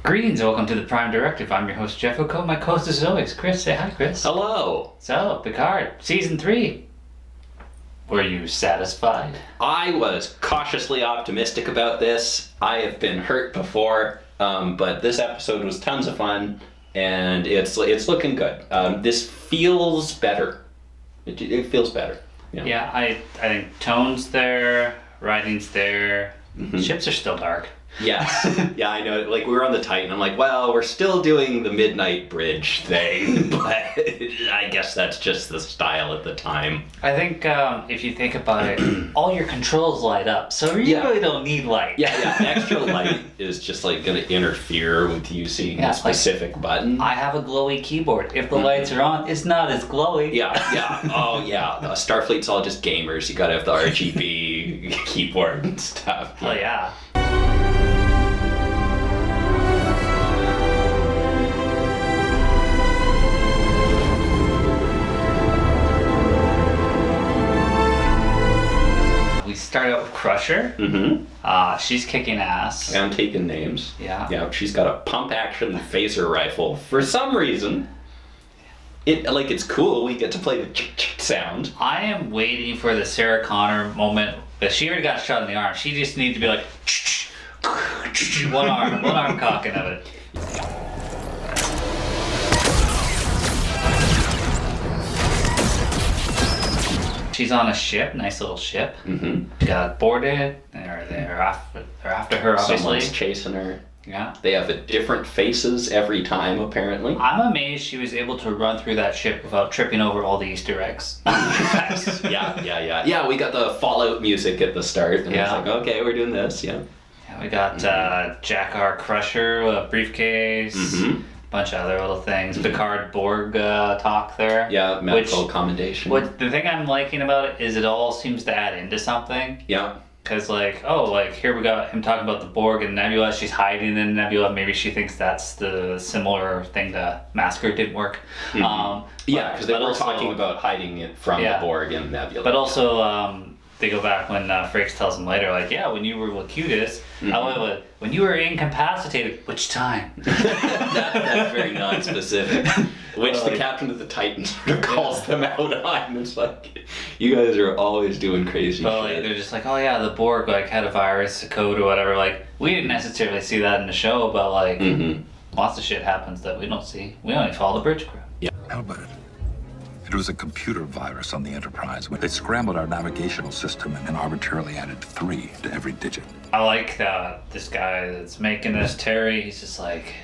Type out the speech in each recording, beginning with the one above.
Greetings, welcome to the Prime Directive. I'm your host, Jeff O'Co. My co-host is always Chris. Say hi, Chris. Hello. So, Picard, Season 3. Were you satisfied? I was cautiously optimistic about this. I have been hurt before, but this episode was tons of fun, and it's looking good. This feels better. It feels better. Yeah, I think tone's there, writing's there, ships are still dark. Yes. Yeah, I know. Like, we were on the Titan. I'm like, well, we're still doing the Midnight Bridge thing, but I guess that's just the style at the time. I think if you think about it, all your controls light up, so you really don't need light. Yeah. Extra light is just like going to interfere with using a specific button. I have a glowy keyboard. If the lights are on, it's not as glowy. Yeah. Oh, yeah. Starfleet's all just gamers. You got to have the RGB keyboard and stuff. Oh, yeah. We start out with Crusher. She's kicking ass. And taking names. Yeah. She's got a pump action phaser rifle. For some reason, it's cool. We get to play the sound. I am waiting for the Sarah Connor moment. But she already got shot in the arm. She just needs to be like one arm cocking of it. She's on a ship, nice little ship. Got boarded. They're after her, obviously. Someone's chasing her. Yeah. They have different faces every time, apparently. I'm amazed she was able to run through that ship without tripping over all the Easter eggs. Yeah, we got the Fallout music at the start. And it's like, okay, we're doing this, Yeah, we got Jack R. Crusher, a briefcase. Bunch of other little things. Picard Borg talk there. Yeah, medical commendation. The thing I'm liking about it is it all seems to add into something. Yeah. Because here we got him talking about the Borg and Nebula. She's hiding in Nebula. Maybe she thinks that's the similar thing to Massacre didn't work. Because they were talking about hiding it from the Borg and Nebula. But also, they go back when Frakes tells him later, when you were Locutus, when you were incapacitated, which time? That's very non-specific. Which the captain of the Titan sort of calls them out on. It's like, you guys are always doing crazy shit. They're just like, oh yeah, the Borg had a virus, a code or whatever. We didn't necessarily see that in the show, but lots of shit happens that we don't see. We only follow the bridge crew. Yeah. Albert. It was a computer virus on the Enterprise. They scrambled our navigational system and then arbitrarily added 3 to every digit. I like this guy that's making this, Terry. He's just like,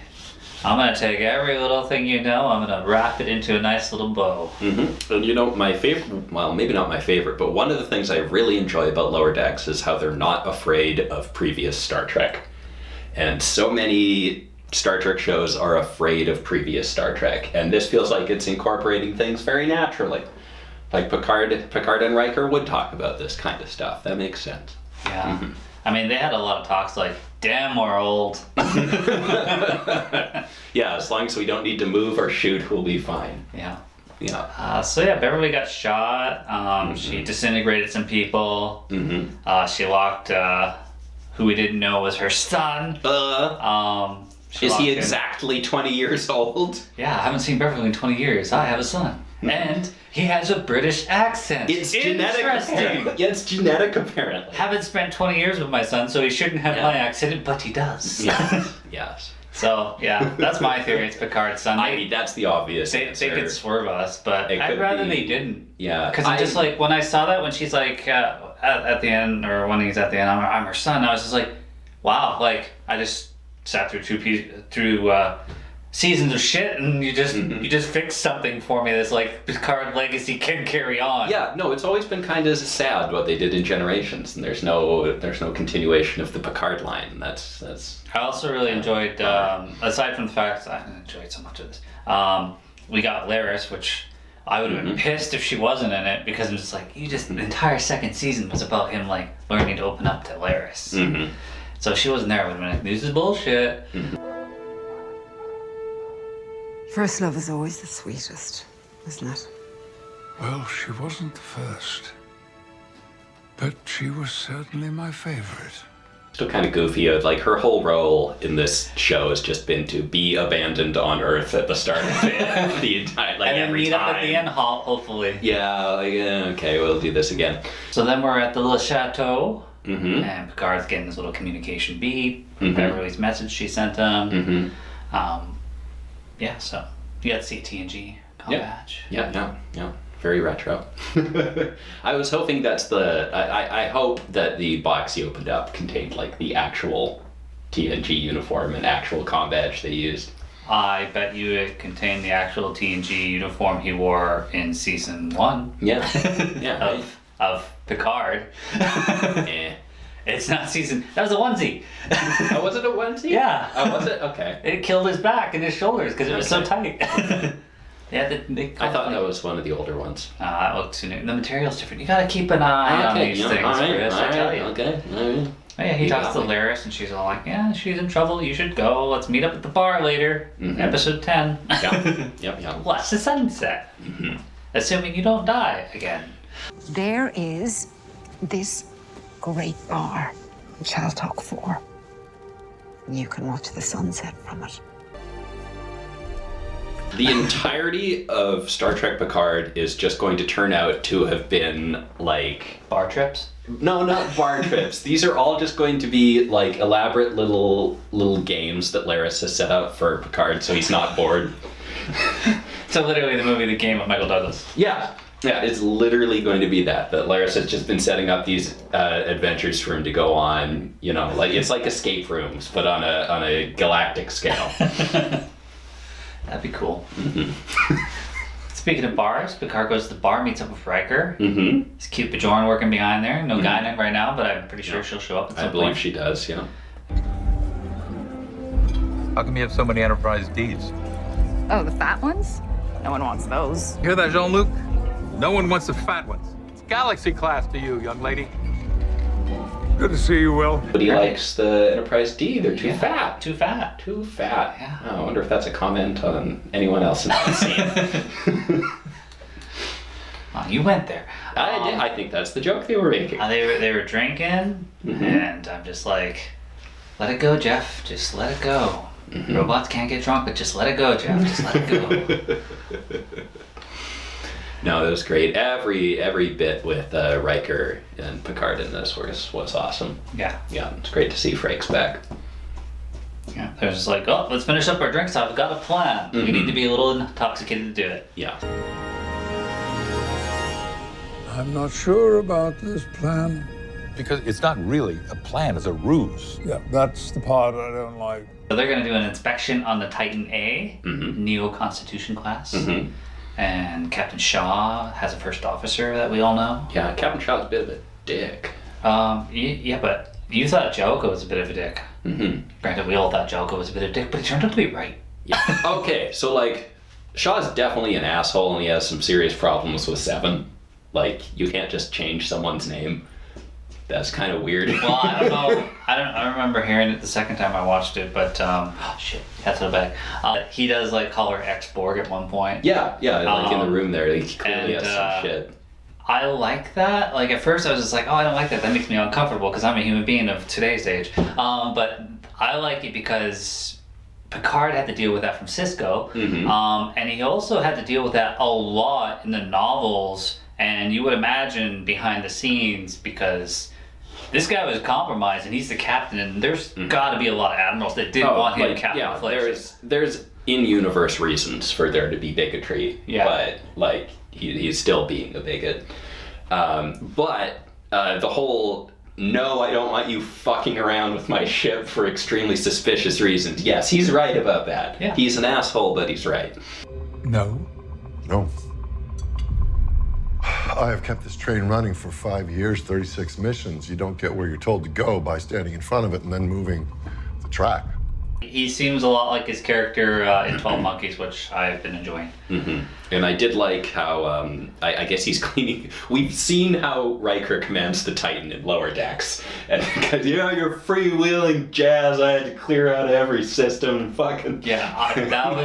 I'm going to take every little thing I'm going to wrap it into a nice little bow. And my favorite, well, maybe not my favorite, but one of the things I really enjoy about Lower Decks is how they're not afraid of previous Star Trek. And so many Star Trek shows are afraid of previous Star Trek, and this feels like it's incorporating things very naturally. Like Picard and Riker would talk about this kind of stuff. That makes sense. Yeah. I mean, they had a lot of talks like, damn, we're old. Yeah, as long as we don't need to move or shoot, we'll be fine. Yeah. Yeah. Beverly got shot. She disintegrated some people. She locked who we didn't know was her son. Is he exactly 20 years old? Yeah, I haven't seen Beverly in 20 years. I have a son. And he has a British accent. It's genetic. Yeah, it's genetic, apparently. Haven't spent 20 years with my son, so he shouldn't have my accent, but he does. Yes. So, that's my theory. It's Picard's son. I mean, that's the obvious They could swerve us, but I'd rather they didn't. Yeah. Because I'm just like, when I saw that, when she's like, at the end, or when he's at the end, I'm her son, I was just like, wow, I just sat through two seasons of shit, and you just fixed something for me that's Picard legacy can carry on. Yeah, no, it's always been kind of sad what they did in Generations, and there's no continuation of the Picard line. That's. I also really enjoyed, aside from the fact I enjoyed so much of this. We got Laris, which I would have been pissed if she wasn't in it, because I'm just the entire second season was about him learning to open up to Laris. So if she wasn't there, I would have been like, this is bullshit. First love is always the sweetest, isn't it? Well, she wasn't the first. But she was certainly my favorite. Still kind of goofy. Like, her whole role in this show has just been to be abandoned on Earth at the start of it. The entire, like, and then every meet time. up at the end, hopefully. Yeah, like, okay, we'll do this again. So then we're at the little chateau, Mm-hmm. and Picard's getting this little communication beep. Mm-hmm. Beverly's message she sent him. Mm-hmm. Yeah, so you got to see TNG badge. Yeah. Very retro. I was hoping that's the... I hope that the box he opened up contained, like, the actual TNG uniform and actual comm badge they used. I bet you it contained the actual TNG uniform he wore in season 1. Yeah. of Picard. It's not season... That was a onesie. Oh, was it a onesie? Yeah. Oh, was it? Okay. It killed his back and his shoulders because it was so tight. I thought that was one of the older ones. That looked too new. The material's different. You gotta keep an eye on these things, Chris. I tell you. Okay. Oh, yeah, he talks to Laris and she's all like, yeah, she's in trouble. You should go. Let's meet up at the bar later. Mm-hmm. Episode 10. Yep. Watch the sunset. Mm-hmm. Assuming you don't die again. There is this great bar, which I'll talk for. You can watch the sunset from it. The entirety of Star Trek Picard is just going to turn out to have been, like... Bar trips? No, not bar trips. These are all just going to be, like, elaborate little games that Laris has set up for Picard so he's not bored. So literally the movie The Game with Michael Douglas. Yeah, it's literally going to be that Laris has just been setting up these adventures for him to go on, you know, like, it's like escape rooms, but on a galactic scale. That'd be cool. Mm-hmm. Speaking of bars, Picard goes to the bar, meets up with Riker. Mm-hmm. It's cute Bajoran working behind there. No guy in it right now, but I'm pretty sure she'll show up at some point. I believe she does, yeah. How come you have so many Enterprise Ds? Oh, the fat ones? No one wants those. You hear that, Jean-Luc? No one wants the fat ones. It's Galaxy class to you, young lady. Good to see you, Will. But he likes the Enterprise D. They're too fat. Too fat. Too fat. Yeah. Oh, I wonder if that's a comment on anyone else in the scene. Oh, you went there. I did. I think that's the joke they were making. They were drinking, and I'm just like, let it go, Jeff. Just let it go. Robots can't get drunk, but just let it go, Jeff. Just let it go. No, it was great. Every bit with Riker and Picard in this was awesome. Yeah. Yeah, it's great to see Frakes back. Yeah. They're just like, oh, let's finish up our drinks. I've got a plan. We need to be a little intoxicated to do it. Yeah. I'm not sure about this plan. Because it's not really a plan, it's a ruse. Yeah, that's the part I don't like. So they're going to do an inspection on the Titan A, Neo-Constitution class. And Captain Shaw has a first officer that we all know. Yeah, Captain Shaw's a bit of a dick. Yeah, but you thought Jellicoe was a bit of a dick. Granted, we all thought Jellicoe was a bit of a dick, but he turned out to be right. Yeah. Okay, so, like, Shaw's definitely an asshole and he has some serious problems with Seven. Like, you can't just change someone's name. That's kind of weird. Well, I don't know. I remember hearing it the second time I watched it, but oh shit, that's so bad. He does like call her ex-Borg at one point. Yeah, like in the room there, he clearly has some shit. I like that. Like at first I was just like, oh, I don't like that. That makes me uncomfortable because I'm a human being of today's age. But I like it because Picard had to deal with that from Cisco, and he also had to deal with that a lot in the novels. And you would imagine behind the scenes because this guy was compromised and he's the captain, and there's got to be a lot of admirals that didn't want him captain. Yeah, there's in-universe reasons for there to be bigotry. Yeah. But like he's still being a bigot. But the whole no, I don't want you fucking around with my ship for extremely suspicious reasons. Yes, he's right about that. Yeah. He's an asshole, but he's right. No. I have kept this train running for 5 years, 36 missions. You don't get where you're told to go by standing in front of it and then moving the track. He seems a lot like his character in 12 Monkeys, which I've been enjoying. And I did like how, I guess he's cleaning. We've seen how Riker commands the Titan in Lower Decks. And because, you're freewheeling jazz, I had to clear out every system and fucking... Yeah, that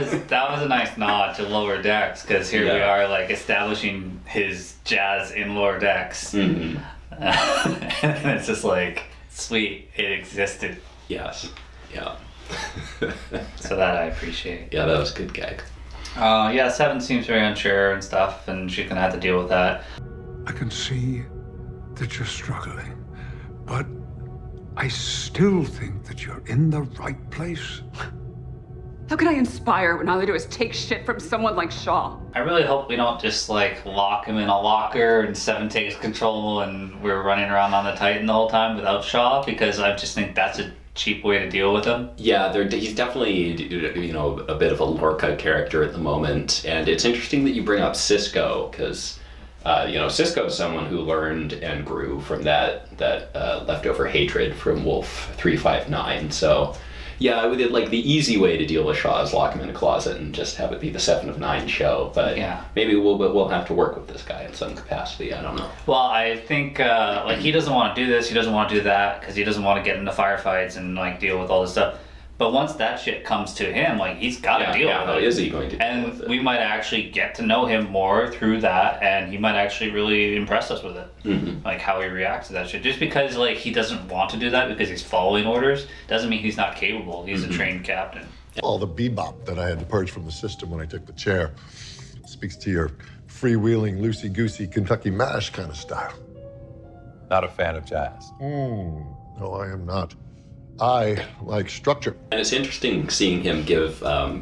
was a nice nod to Lower Decks, because here we are, like, establishing his jazz in Lower Decks. And it's just like... sweet, it existed. Yes. Yeah. So that I appreciate. Yeah, that was a good gag. Yeah, Seven seems very unsure and stuff, and she's gonna have to deal with that. I can see that you're struggling, but I still think that you're in the right place. How can I inspire when all I do is take shit from someone like Shaw? I really hope we don't just like lock him in a locker and Seven takes control and we're running around on the Titan the whole time without Shaw, because I just think that's a cheap way to deal with him. Yeah, he's definitely, a bit of a Lorca character at the moment, and it's interesting that you bring up Cisco, because Cisco's someone who learned and grew from that leftover hatred from Wolf 359. So, yeah, like the easy way to deal with Shaw is lock him in a closet and just have it be the 7 of 9 show. But yeah, maybe we'll have to work with this guy in some capacity. I don't know. Well, I think he doesn't want to do this, he doesn't want to do that, because he doesn't want to get into firefights and like deal with all this stuff. But once that shit comes to him, like he's got to deal with it. How is he going to deal with it? And we might actually get to know him more through that, and he might actually really impress us with it. Mm-hmm. Like how he reacts to that shit. Just because like he doesn't want to do that because he's following orders doesn't mean he's not capable. He's a trained captain. All the bebop that I had to purge from the system when I took the chair speaks to your freewheeling, loosey-goosey Kentucky mash kind of style. Not a fan of jazz. No, I am not. I like structure. And it's interesting seeing him give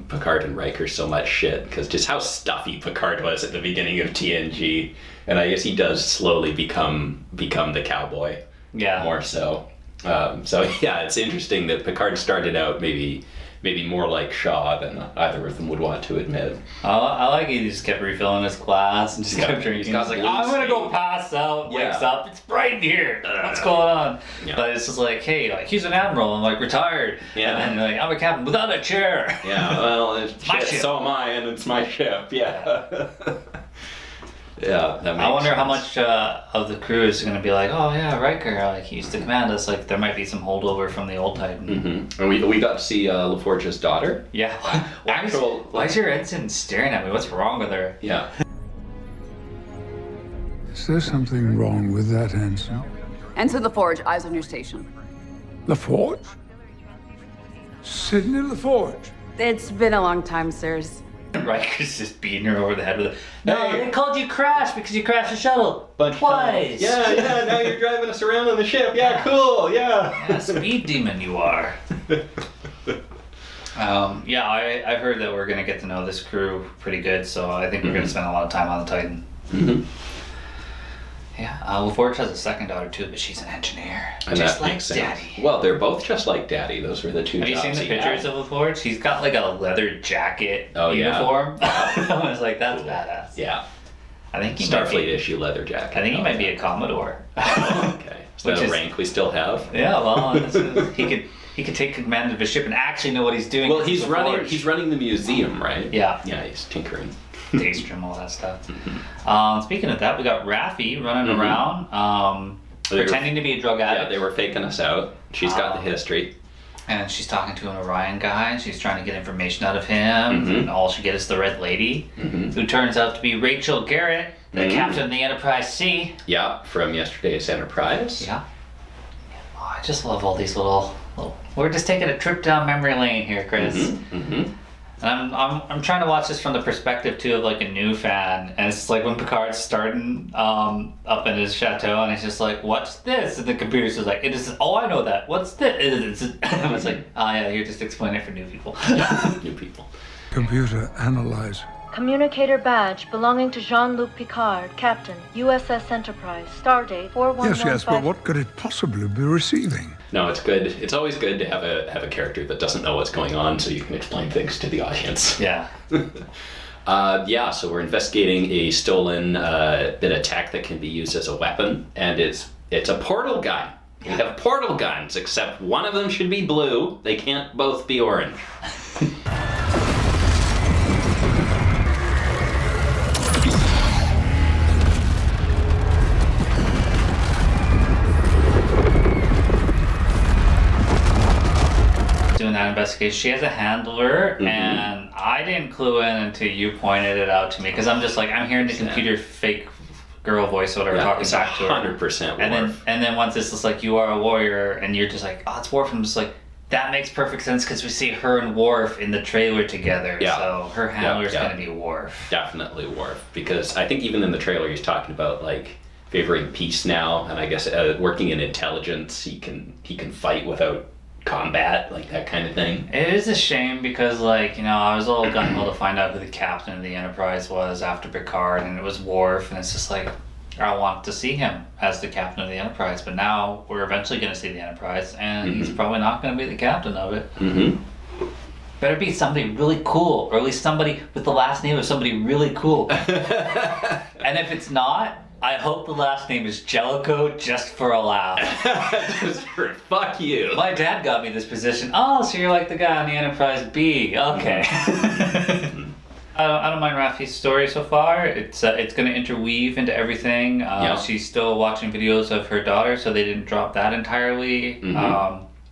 Picard and Riker so much shit, because just how stuffy Picard was at the beginning of TNG, and I guess he does slowly become the cowboy. Yeah. More so. So yeah, it's interesting that Picard started out maybe more like Shaw than either of them would want to admit. I like he just kept refilling his glass and just kept drinking. He's like, I'm gonna go pass out. Wakes up, it's bright in here. What's going on? Yeah. But it's just like, hey, like he's an admiral and like retired. Yeah. And then like I'm a captain without a chair. Yeah. Well, it's my ship. So am I, and it's my ship. Yeah. Yeah, that makes I wonder sense. how much of the crew is going to be like, oh yeah, Riker, like he used to command us. Like there might be some holdover from the old Titan. Mm-hmm. And we got to see LaForge's daughter. Yeah. Why is your ensign staring at me? What's wrong with her? Yeah. Is there something wrong with that ensign? Ensign LaForge, eyes on your station. LaForge? Sidney LaForge? It's been a long time, sirs. Riker's just beating her over the head with it. No, they called you Crash because you crashed the shuttle. But twice. Yeah, now you're driving us around on the ship. Yeah, cool, yeah. Speed demon you are. I've heard that we're going to get to know this crew pretty good, so I think we're going to spend a lot of time on the Titan. Mm-hmm. Yeah, LaForge has a second daughter too, but she's an engineer. And just that like makes sense. Daddy. Well, they're both just like Daddy. Those were the two Have you seen the pictures of LaForge? He's got like a leather jacket uniform. I was like, that's bcool. Badass. Yeah. I think he Starfleet issue leather jacket. I think he might be a Commodore. Okay. Is that a rank we still have? Yeah, well, he could take command of a ship and actually know what he's doing. Well, he's running the museum, right? Yeah. Yeah, he's tinkering. Daystrom, all that stuff. Speaking of that, we got Raffi running around, pretending to be a drug addict. Yeah, they were faking us out. She's got the history. And she's talking to an Orion guy, and she's trying to get information out of him, and all she gets is the Red Lady, who turns out to be Rachel Garrett, the captain of the Enterprise C. Yeah, from yesterday's Enterprise. Yeah. Oh, I just love all these little... We're just taking a trip down memory lane here, Chris. And I'm trying to watch this from the perspective too of like a new fan, and it's like when Picard's starting up in his chateau, and he's just like, "What's this?" And the computer's just like, "It is." Oh, I know that. What's this? And it's like, "Oh yeah, you're just explaining it for new people." New people. Computer analyzer. Communicator badge belonging to Jean-Luc Picard, Captain, USS Enterprise, Stardate 4115. Yes, but what could it possibly be receiving? No, it's good. It's always good to have a character that doesn't know what's going on, so you can explain things to the audience. Yeah. So we're investigating a stolen bit of tech that can be used as a weapon, and it's a portal gun. We have portal guns, except one of them should be blue. They can't both be orange. Doing that investigation, she has a handler, and I didn't clue in until you pointed it out to me, because I'm just like, I'm hearing the computer fake girl voiceover talking back to her. 100% And then once it's just like, you are a warrior, and you're just like, oh, it's Worf. I'm just like, that makes perfect sense because we see her and Worf in the trailer together. Yeah. So her handler's going to be Worf. Definitely Worf, because I think even in the trailer he's talking about like favoring peace now, and I guess working in intelligence, he can fight without combat, like that kind of thing. It is a shame because, like, I was a little gung-ho to find out who the captain of the Enterprise was after Picard, and it was Worf, and it's just like, I want to see him as the captain of the Enterprise, but now we're eventually going to see the Enterprise, and he's probably not going to be the captain of it. Better be somebody really cool, or at least somebody with the last name of somebody really cool. And if it's not, I hope the last name is Jellicoe, just for a laugh. Just for fuck you. My dad got me this position. Oh, so you're like the guy on the Enterprise B. Okay. I don't mind Rafi's story so far. It's going to interweave into everything. She's still watching videos of her daughter, so they didn't drop that entirely.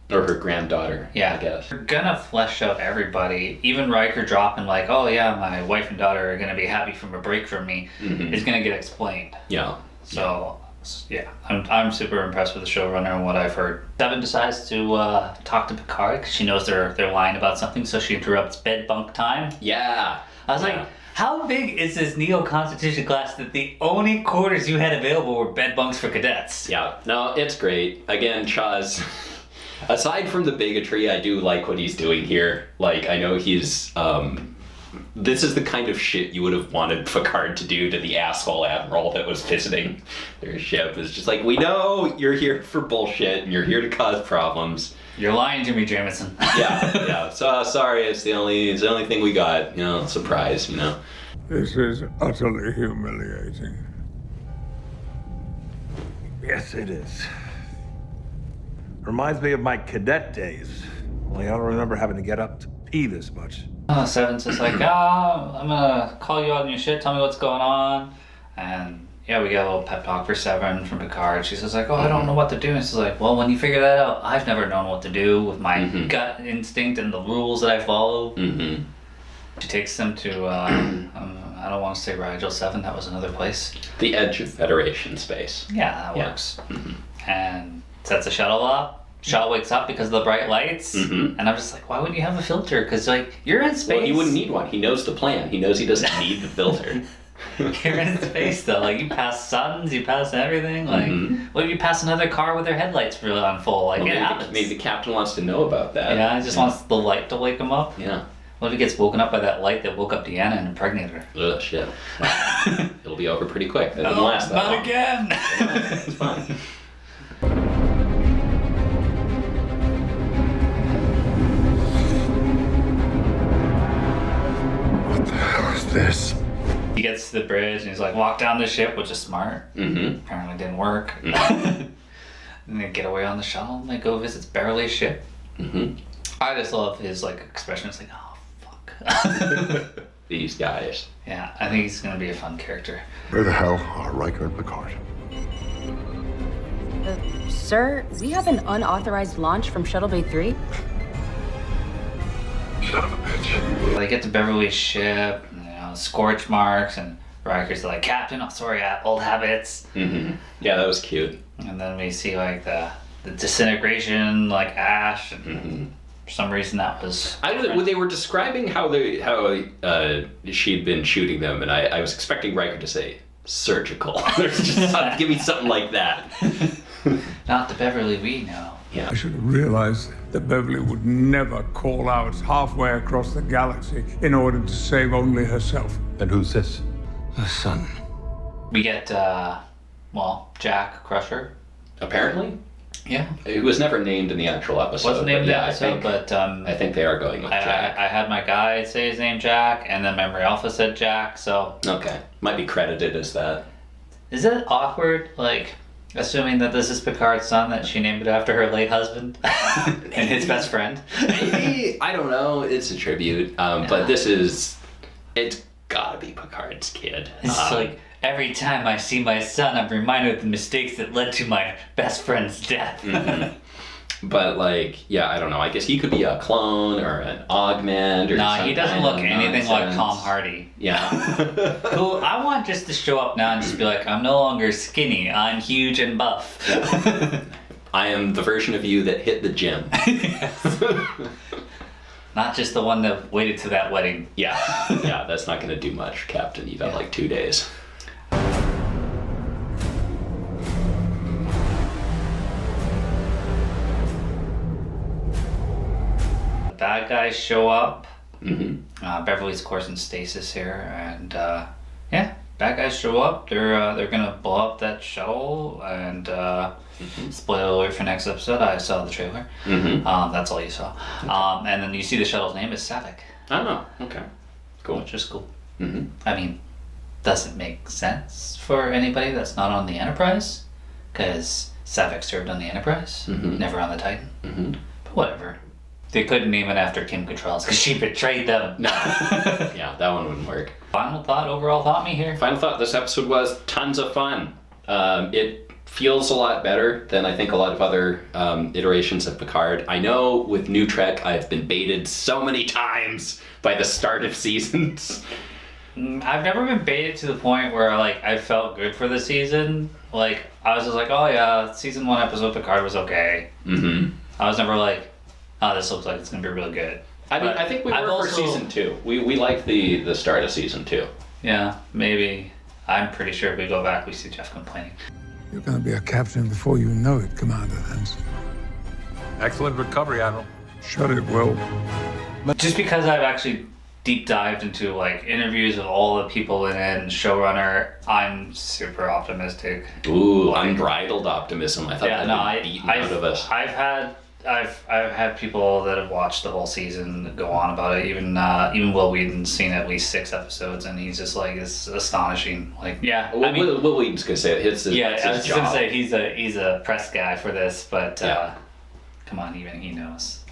Or her granddaughter, yeah, I guess. They're going to flesh out everybody. Even Riker dropping like, oh yeah, my wife and daughter are going to be happy from a break from me, is going to get explained. Yeah. So, yeah, I'm super impressed with the showrunner and what I've heard. Seven decides to talk to Picard because she knows they're lying about something, so she interrupts bed bunk time. Yeah. I was like, how big is this Neo-Constitution class that the only quarters you had available were bed bunks for cadets? Yeah, no, it's great. Again, Chaz, aside from the bigotry, I do like what he's doing here. Like, I know he's, this is the kind of shit you would have wanted Picard to do to the asshole admiral that was visiting their ship. It's just like, we know you're here for bullshit and you're here to cause problems. You're lying to me, Jameson. yeah. So sorry, it's the only thing we got. Surprise. This is utterly humiliating. Yes, it is. Reminds me of my cadet days. Only I don't remember having to get up to pee this much. Seven's just like, I'm gonna call you out on your shit. Tell me what's going on. And yeah, we get a little pep talk for Seven from Picard. She says like, I don't know what to do. And she's like, well, when you figure that out, I've never known what to do with my gut instinct and the rules that I follow. She takes them to, I don't want to say Rigel 7, that was another place. The edge of Federation space. Yeah, that works. And sets the shuttle up. Shaw wakes up because of the bright lights. And I'm just like, why wouldn't you have a filter? Because, like, you're in space. Well, he wouldn't need one. He knows the plan. He knows he doesn't need the filter. You're in space though, like you pass suns, you pass everything. Like, what if you pass another car with their headlights really on full? Like, it happens. Maybe the captain wants to know about that. Yeah, he just wants the light to wake him up. Yeah. What if he gets woken up by that light that woke up Deanna and impregnated her? Ugh, shit. It'll be over pretty quick. It doesn't last that long. Not again. It's fine. What the hell is this? He gets to the bridge and he's like, walk down the ship, which is smart. Apparently didn't work. And they get away on the shuttle and they go visit Beverly's ship. I just love his like expression. It's like, oh fuck. These guys. Yeah, I think he's gonna be a fun character. Where the hell are Riker and Picard? Sir, we have an unauthorized launch from Shuttle Bay 3. Son of a bitch. They get to Beverly's ship, scorch marks, and Riker's like, Captain, I'm sorry, old habits. Yeah, that was cute. And then we see like the disintegration, like ash, and for some reason that was. They were describing how she'd been shooting them, and I was expecting Riker to say surgical. There's just give me something like that. Not the Beverly we know. Yeah. I should have realized that Beverly would never call out halfway across the galaxy in order to save only herself. And who's this? The son. We get, Jack Crusher. Apparently? Yeah. It was never named in the actual episode. Wasn't named in the episode, but I think they are going with Jack. I had my guy say his name Jack, and then Memory Alpha said Jack, so. Okay. Might be credited as that. Is it awkward, like, assuming that this is Picard's son, that she named it after her late husband and his best friend? Maybe, I don't know. It's a tribute, but it's gotta be Picard's kid. It's like, every time I see my son, I'm reminded of the mistakes that led to my best friend's death. But like, yeah, I don't know. I guess he could be a clone or an augment or No, he doesn't look anything like nonsense. Tom Hardy. Yeah. Who I want just to show up now and just be like, I'm no longer skinny. I'm huge and buff. I am the version of you that hit the gym. Not just the one that waited to that wedding. Yeah. Yeah, that's not going to do much, Captain. You've got like 2 days. Bad guys show up. Mm-hmm. Beverly's, of course, in stasis here, and yeah, bad guys show up. They're gonna blow up that shuttle, and spoiler alert for next episode. I saw the trailer. Mm-hmm. That's all you saw. Okay. And then you see the shuttle's name is Savik. Oh, okay, cool. Which is cool. Mm-hmm. I mean, does it make sense for anybody that's not on the Enterprise? Because Savik served on the Enterprise, never on the Titan. Mm-hmm. But whatever. They couldn't name it after Kim Cattrall's because she betrayed them. No. Yeah, that one wouldn't work. Final thought, overall thought me here. Final thought, this episode was tons of fun. It feels a lot better than I think a lot of other iterations of Picard. I know with New Trek, I've been baited so many times by the start of seasons. I've never been baited to the point where like I felt good for the season. Like I was just like, oh yeah, season 1 episode Picard was okay. Mm-hmm. I was never like, oh, this looks like it's gonna be really good. I mean, I think we were for season 2. We liked the start of season 2. Yeah, maybe. I'm pretty sure if we go back, we see Jeff complaining. You're going to be a captain before you know it, Commander Ensign. Excellent recovery, Admiral. Shut it, Will. Just because I've actually deep dived into like interviews with all the people in it and showrunner, I'm super optimistic. Ooh, unbridled optimism. I thought that'd be beaten out of us. I've had people that have watched the whole season go on about it. Even Will Wheaton's seen at least 6 episodes, and he's just like, it's astonishing. Like, yeah, Well, I mean, Will Wheaton's gonna say it's his, yeah, it's I his was job. gonna say he's a press guy for this, but come on, even he knows.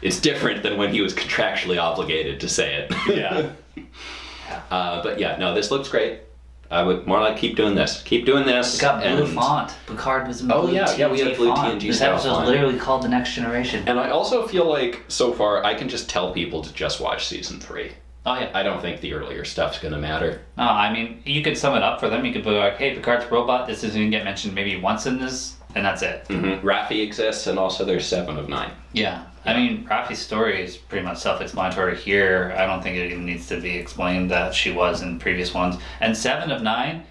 It's different than when he was contractually obligated to say it. Yeah. But yeah, no, this looks great. I would more like keep doing this. Keep doing this. It got blue font. Picard was in blue yeah, TNG we had blue font. TNG This style episode's font. literally called The Next Generation. And I also feel like so far I can just tell people to just watch season 3. Oh yeah. I don't think the earlier stuff's gonna matter. No, I mean, you could sum it up for them. You could be like, hey, Picard's a robot. This isn't going to get mentioned maybe once in this, and that's it. Mm-hmm. Raffi exists, and also there's 7 of 9. Yeah. I mean, Raffi's story is pretty much self-explanatory here. I don't think it even needs to be explained that she was in previous ones. And 7 of 9,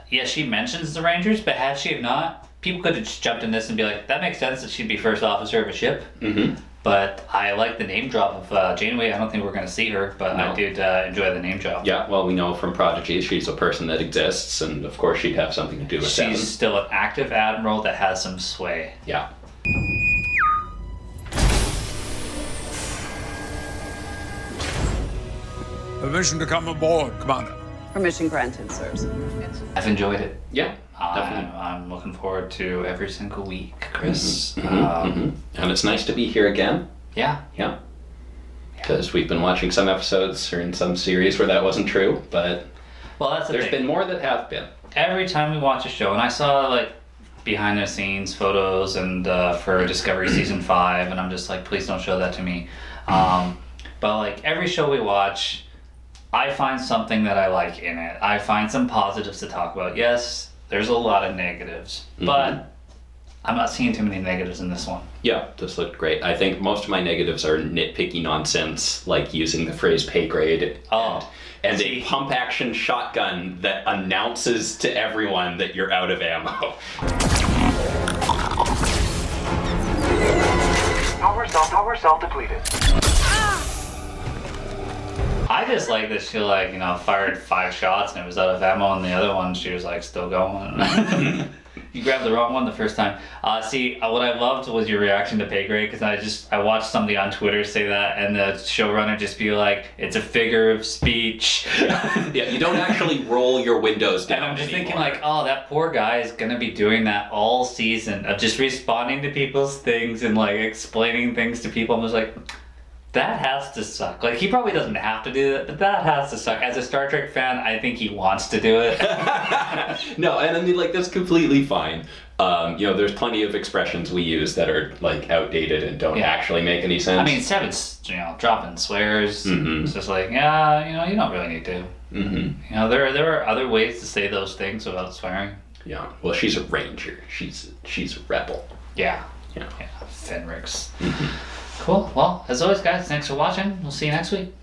yes, she mentions the Rangers, but had she have not, people could have just jumped in this and be like, that makes sense that she'd be first officer of a ship. Mm-hmm. But I like the name drop of Janeway. I don't think we're going to see her, but I did enjoy the name drop. Yeah, well, we know from Prodigy she's a person that exists, and of course she'd have something to do with She's 7. still an active admiral that has some sway. Yeah. Permission to come aboard, Commander. Permission granted, sirs. I've enjoyed it. Yeah, definitely. I'm looking forward to every single week, Chris. And it's nice to be here again. Yeah. Yeah. Because we've been watching some episodes or in some series where that wasn't true, but well, that's the there's thing. been more that have been. Every time we watch a show, and I saw like behind the scenes photos and for Discovery season 5, and I'm just like, please don't show that to me. But like every show we watch, I find something that I like in it. I find some positives to talk about. Yes, there's a lot of negatives, but I'm not seeing too many negatives in this one. Yeah, this looked great. I think most of my negatives are nitpicky nonsense, like using the phrase pay grade and a pump action shotgun that announces to everyone that you're out of ammo. Power cell depleted. I just like that she fired 5 shots and it was out of ammo, and the other one she was like still going. You grabbed the wrong one the first time. What I loved was your reaction to pay grade, because I watched somebody on Twitter say that, and the showrunner just be like, it's a figure of speech. Yeah, you don't actually roll your windows down. And I'm just anymore. thinking like, oh, that poor guy is gonna be doing that all season of just responding to people's things and like explaining things to people. I'm just like, that has to suck. Like, he probably doesn't have to do that, but that has to suck. As a Star Trek fan, I think he wants to do it. No, and I mean, like, that's completely fine. There's plenty of expressions we use that are like outdated and don't actually make any sense. I mean, Seven's, dropping swears. It's just like, you don't really need to. There are other ways to say those things without swearing. Yeah. Well, she's a ranger. She's a rebel. Yeah. Fenrix. Cool. Well, as always, guys, thanks for watching. We'll see you next week.